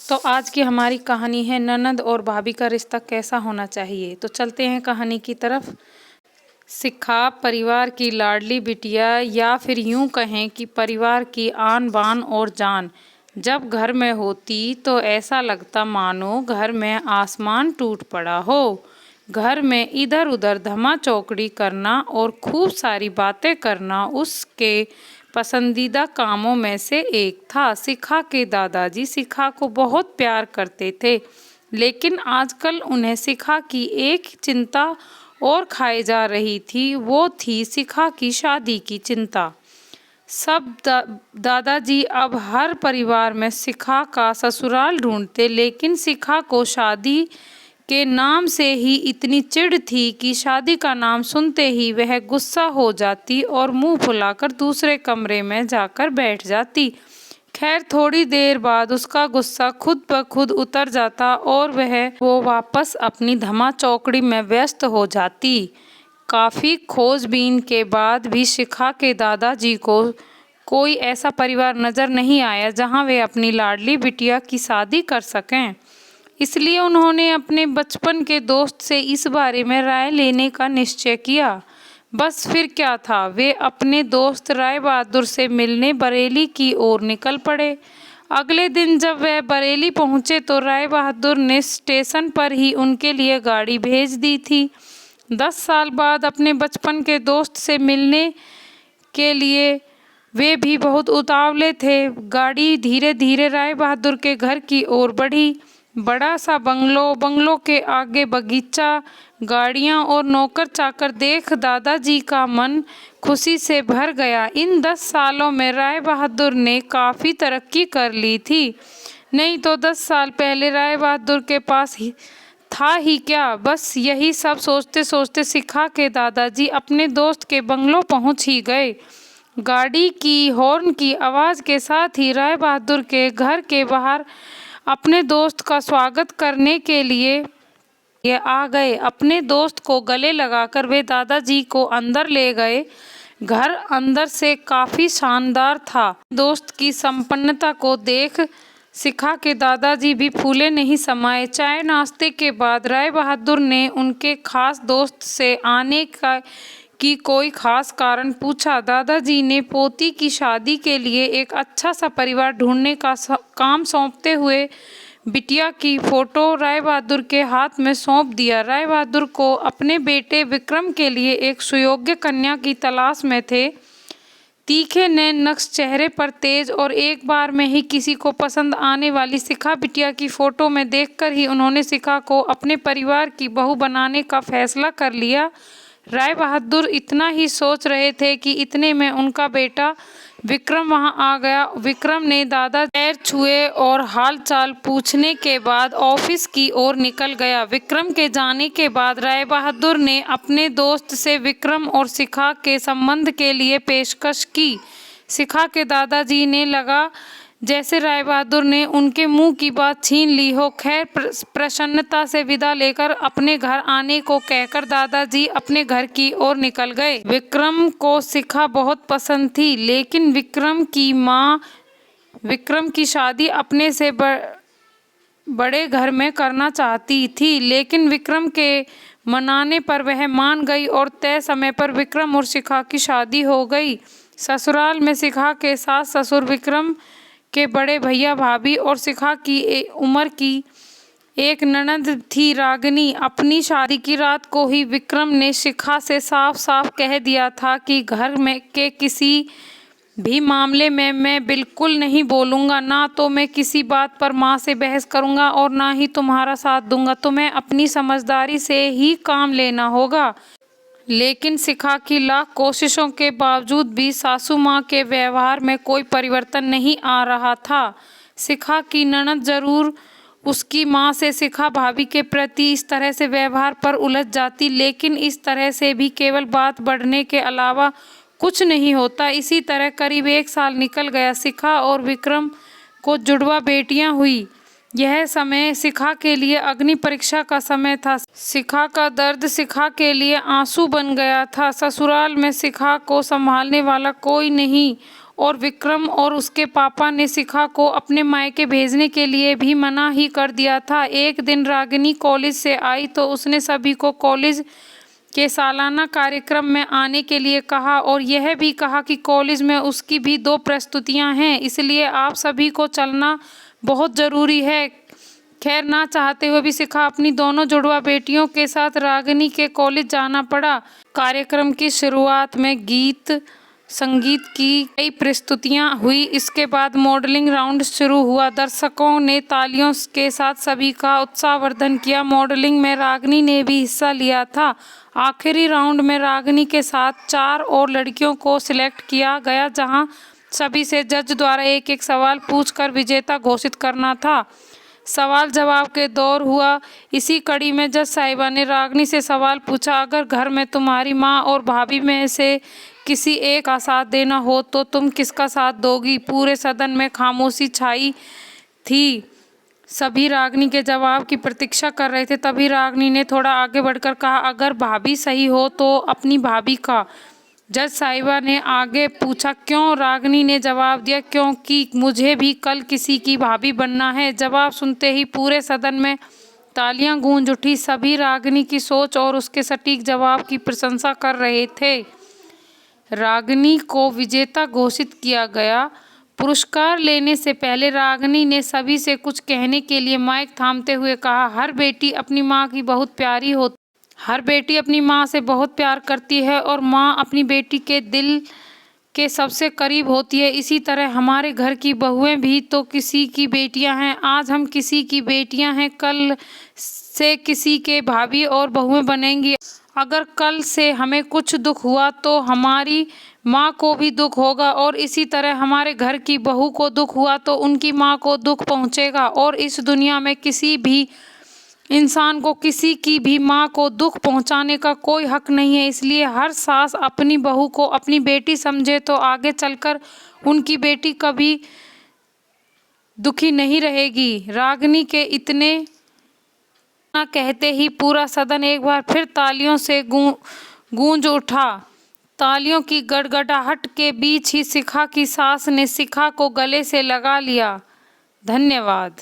तो आज की हमारी कहानी है ननद और भाभी का रिश्ता कैसा होना चाहिए। तो चलते हैं कहानी की तरफ। शिखा परिवार की लाडली बिटिया, या फिर यूं कहें कि परिवार की आन बान और जान, जब घर में होती तो ऐसा लगता मानो घर में आसमान टूट पड़ा हो। घर में इधर उधर धमा चौकड़ी करना और खूब सारी बातें करना उसके पसंदीदा कामों में से एक था। शिखा के दादाजी शिखा को बहुत प्यार करते थे, लेकिन आजकल उन्हें शिखा की एक चिंता और खाई जा रही थी। वो थी शिखा की शादी की चिंता। सब दादाजी अब हर परिवार में शिखा का ससुराल ढूंढते, लेकिन शिखा को शादी के नाम से ही इतनी चिढ़ थी कि शादी का नाम सुनते ही वह गुस्सा हो जाती और मुंह फुलाकर दूसरे कमरे में जाकर बैठ जाती। खैर, थोड़ी देर बाद उसका गुस्सा खुद ब खुद उतर जाता और वो वापस अपनी धमा चौकड़ी में व्यस्त हो जाती। काफ़ी खोजबीन के बाद भी शिखा के दादाजी को कोई ऐसा परिवार नज़र नहीं आया जहां वे अपनी लाडली बिटिया की शादी कर सकें। इसलिए उन्होंने अपने बचपन के दोस्त से इस बारे में राय लेने का निश्चय किया। बस फिर क्या था, वे अपने दोस्त राय बहादुर से मिलने बरेली की ओर निकल पड़े। अगले दिन जब वह बरेली पहुंचे तो राय बहादुर ने स्टेशन पर ही उनके लिए गाड़ी भेज दी थी। 10 साल बाद अपने बचपन के दोस्त से मिलने के लिए वे भी बहुत उतावले थे। गाड़ी धीरे धीरे राय बहादुर के घर की ओर बढ़ी। बड़ा सा बंगलो के आगे बगीचा, गाड़ियां और नौकर चाकर देख दादाजी का मन खुशी से भर गया। इन 10 सालों में राय बहादुर ने काफ़ी तरक्की कर ली थी। नहीं तो 10 साल पहले राय बहादुर के पास था ही क्या। बस यही सब सोचते सोचते शिखा के दादाजी अपने दोस्त के बंगलो पहुंच ही गए। गाड़ी की हॉर्न की आवाज़ के साथ ही राय बहादुर के घर के बाहर अपने दोस्त का स्वागत करने के लिए ये आ गए। अपने दोस्त को गले लगाकर वे दादाजी को अंदर ले गए। घर अंदर से काफ़ी शानदार था। दोस्त की संपन्नता को देख शिखा के दादाजी भी फूले नहीं समाये। चाय नाश्ते के बाद राय बहादुर ने उनके खास दोस्त से आने की कोई खास कारण पूछा। दादाजी ने पोती की शादी के लिए एक अच्छा सा परिवार ढूंढने का काम सौंपते हुए बिटिया की फोटो राय बहादुर के हाथ में सौंप दिया। राय बहादुर को अपने बेटे विक्रम के लिए एक सुयोग्य कन्या की तलाश में थे। तीखे नैन नक्श चेहरे पर तेज और एक बार में ही किसी को पसंद आने वाली शिखा बिटिया की फोटो में देखकर ही उन्होंने शिखा को अपने परिवार की बहू बनाने का फैसला कर लिया। राय बहादुर इतना ही सोच रहे थे कि इतने में उनका बेटा विक्रम वहां आ गया। विक्रम ने दादा पैर छुए और हाल चाल पूछने के बाद ऑफिस की ओर निकल गया। विक्रम के जाने के बाद राय बहादुर ने अपने दोस्त से विक्रम और शिखा के संबंध के लिए पेशकश की। शिखा के दादाजी ने लगा जैसे राय बहादुर ने उनके मुंह की बात छीन ली हो। खैर, प्रसन्नता से विदा लेकर अपने घर आने को कहकर दादाजी अपने घर की ओर निकल गए। विक्रम को शिखा बहुत पसंद थी, लेकिन विक्रम की माँ विक्रम की शादी अपने से बड़े घर में करना चाहती थी, लेकिन विक्रम के मनाने पर वह मान गई और तय समय पर विक्रम और शिखा की शादी हो गई। ससुराल में शिखा के सास ससुर, विक्रम के बड़े भैया भाभी और शिखा की उम्र की एक ननद थी रागिनी। अपनी शादी की रात को ही विक्रम ने शिखा से साफ साफ कह दिया था कि घर में के किसी भी मामले में मैं बिल्कुल नहीं बोलूँगा। ना तो मैं किसी बात पर माँ से बहस करूँगा और ना ही तुम्हारा साथ दूंगा। तुम्हें अपनी समझदारी से ही काम लेना होगा। लेकिन शिखा की लाख कोशिशों के बावजूद भी सासू माँ के व्यवहार में कोई परिवर्तन नहीं आ रहा था। शिखा की ननद जरूर उसकी माँ से शिखा भाभी के प्रति इस तरह से व्यवहार पर उलझ जाती, लेकिन इस तरह से भी केवल बात बढ़ने के अलावा कुछ नहीं होता। इसी तरह करीब 1 साल निकल गया। शिखा और विक्रम को जुड़वा बेटियां हुई। यह समय शिखा के लिए अग्नि परीक्षा का समय था। शिखा का दर्द शिखा के लिए आंसू बन गया था। ससुराल में शिखा को संभालने वाला कोई नहीं और विक्रम और उसके पापा ने शिखा को अपने मायके भेजने के लिए भी मना ही कर दिया था। एक दिन रागिनी कॉलेज से आई तो उसने सभी को कॉलेज के सालाना कार्यक्रम में आने के लिए कहा और यह भी कहा कि कॉलेज में उसकी भी 2 प्रस्तुतियां हैं, इसलिए आप सभी को चलना बहुत ज़रूरी है। खैर, ना चाहते हुए भी शिखा अपनी दोनों जुड़वा बेटियों के साथ रागिनी के कॉलेज जाना पड़ा। कार्यक्रम की शुरुआत में गीत संगीत की कई प्रस्तुतियां हुई। इसके बाद मॉडलिंग राउंड शुरू हुआ। दर्शकों ने तालियों के साथ सभी का उत्साहवर्धन किया। मॉडलिंग में रागिनी ने भी हिस्सा लिया था। आखिरी राउंड में रागिनी के साथ 4 और लड़कियों को सिलेक्ट किया गया, जहां सभी से जज द्वारा एक एक सवाल पूछकर विजेता घोषित करना था। सवाल जवाब के दौर हुआ। इसी कड़ी में जज साहिबा ने रागिनी से सवाल पूछा, अगर घर में तुम्हारी माँ और भाभी में से किसी एक का साथ देना हो तो तुम किसका साथ दोगी? पूरे सदन में खामोशी छाई थी। सभी रागिनी के जवाब की प्रतीक्षा कर रहे थे। तभी रागिनी ने थोड़ा आगे बढ़कर कहा, अगर भाभी सही हो तो अपनी भाभी का। जज साहिबा ने आगे पूछा, क्यों? रागिनी ने जवाब दिया, क्योंकि मुझे भी कल किसी की भाभी बनना है। जवाब सुनते ही पूरे सदन में तालियां गूंज उठी। सभी रागिनी की सोच और उसके सटीक जवाब की प्रशंसा कर रहे थे। रागिनी को विजेता घोषित किया गया। पुरस्कार लेने से पहले रागिनी ने सभी से कुछ कहने के लिए माइक थामते हुए कहा, हर बेटी अपनी माँ की बहुत प्यारी होती, हर बेटी अपनी माँ से बहुत प्यार करती है और माँ अपनी बेटी के दिल के सबसे करीब होती है। इसी तरह हमारे घर की बहुएं भी तो किसी की बेटियां हैं। आज हम किसी की बेटियां हैं, कल से किसी के भाभी और बहुएं बनेंगी। अगर कल से हमें कुछ दुख हुआ तो हमारी माँ को भी दुख होगा और इसी तरह हमारे घर की बहू को दुख हुआ तो उनकी माँ को दुख पहुँचेगा। और इस दुनिया में किसी भी इंसान को किसी की भी माँ को दुख पहुँचाने का कोई हक नहीं है। इसलिए हर सास अपनी बहू को अपनी बेटी समझे तो आगे चलकर उनकी बेटी कभी दुखी नहीं रहेगी। रागिनी के इतने ना कहते ही पूरा सदन एक बार फिर तालियों से गूंज उठा। तालियों की गड़गड़ाहट के बीच ही शिखा की सास ने शिखा को गले से लगा लिया। धन्यवाद।